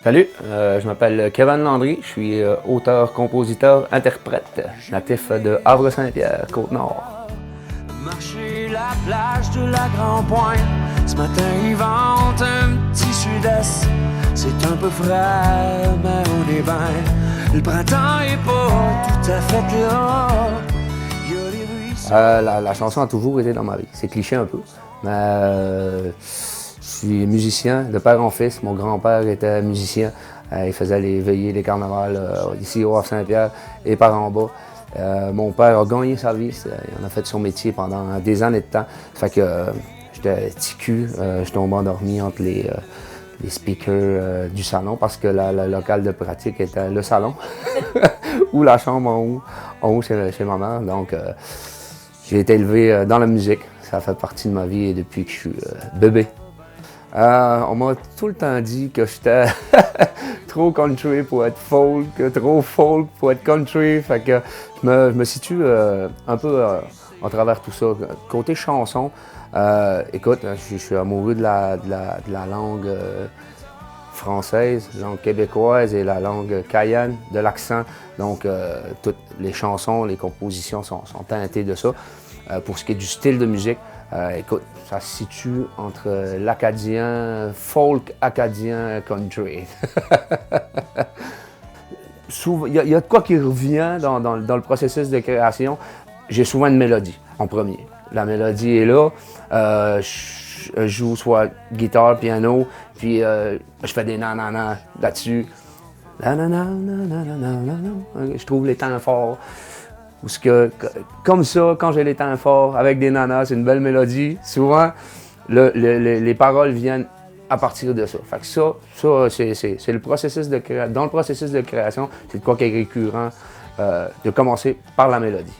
Salut, je m'appelle Kevin Landry, je suis auteur, compositeur, interprète, natif de Havre-Saint-Pierre, Côte-Nord. Marcher la plage de la Grand-Pointe, ce matin il vente un petit sud-est. C'est un peu frais, mais on est bien. Le printemps est pas tout à fait là. Il y a les ruisseaux. La chanson a toujours été dans ma vie, c'est cliché un peu, mais je suis musicien de père en fils. Mon grand-père était musicien. Il faisait les veillées, les carnavals ici au Havre-Saint-Pierre et par en bas. Mon père a gagné sa vie. Il en a fait son métier pendant des années de temps. Fait que j'étais petit cul. Je tombais endormi entre les speakers du salon parce que le local de pratique était le salon ou la chambre en haut chez ma mère. Donc, j'ai été élevé dans la musique. Ça fait partie de ma vie depuis que je suis bébé. On m'a tout le temps dit que j'étais trop country pour être folk, trop folk pour être country. Fait que je me situe un peu à travers tout ça. Côté chanson, écoute, je suis amoureux de la langue française, la langue québécoise et la langue cayenne, de l'accent. Donc, toutes les chansons, les compositions sont teintées de ça. Pour ce qui est du style de musique, écoute, ça se situe entre l'acadien, folk acadien, country. Il y a de quoi qui revient dans le processus de création. J'ai souvent une mélodie en premier. La mélodie est là. Je joue soit guitare, piano, puis je fais des nanana là-dessus. Je trouve les temps forts. Parce que, comme ça, quand j'ai les temps forts, avec des nanas, c'est une belle mélodie. Souvent, les paroles viennent à partir de ça. Fait que ça c'est le processus de création. Dans le processus de création, c'est de quoi qui est récurrent, de commencer par la mélodie.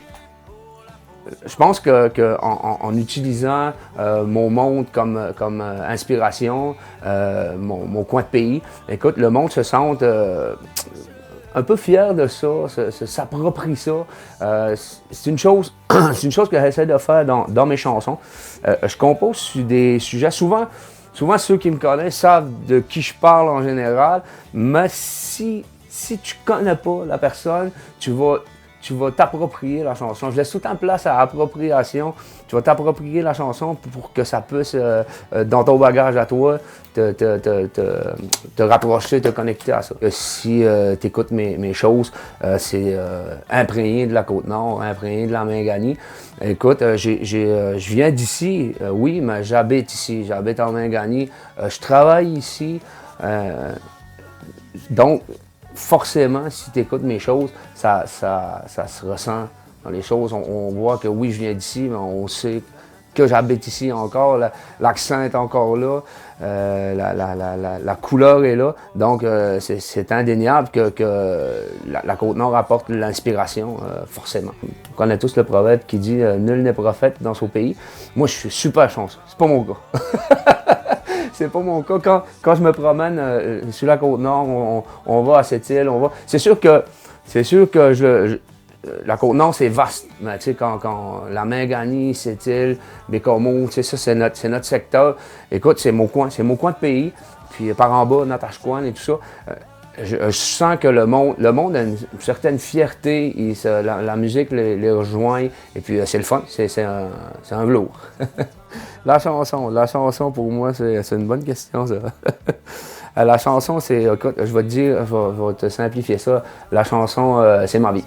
Je pense en utilisant mon monde comme inspiration, mon coin de pays, écoute, le monde se sente un peu fier de ça, s'approprie ça. C'est une chose que j'essaie de faire dans mes chansons. Je compose sur des sujets, souvent ceux qui me connaissent savent de qui je parle en général, mais si tu connais pas la personne, tu vas t'approprier la chanson. Je laisse tout le temps place à appropriation. Tu vas t'approprier la chanson pour que ça puisse, dans ton bagage à toi, te rapprocher, te connecter à ça. Si tu écoutes mes choses, c'est imprégné de la Côte-Nord, imprégné de la Mingani. Écoute, je viens d'ici, oui, mais j'habite ici. J'habite en Mingani. Je travaille ici. Donc, forcément, si tu écoutes mes choses, ça se ressent dans les choses. On voit que oui, je viens d'ici, mais on sait que j'habite ici encore. L'accent est encore là. La couleur est là. Donc, c'est indéniable que la Côte-Nord apporte l'inspiration, forcément. On connaît tous le proverbe qui dit « Nul n'est prophète dans son pays ». Moi, je suis super chanceux. C'est pas mon cas. C'est pas mon cas. Quand je me promène sur la Côte-Nord, on va à cette île, on va. C'est sûr que la Côte-Nord, c'est vaste. Mais tu sais, quand la Mingani, cette île, Bécomo, tu sais, ça, c'est notre secteur. Écoute, c'est mon coin de pays. Puis par en bas, Natashquan et tout ça. Je sens que le monde a une certaine fierté. La musique les rejoint. Et puis c'est le fun. C'est un velours. La chanson pour moi, c'est une bonne question, ça. La chanson, écoute, je vais te dire, je vais te simplifier ça. La chanson, c'est ma vie.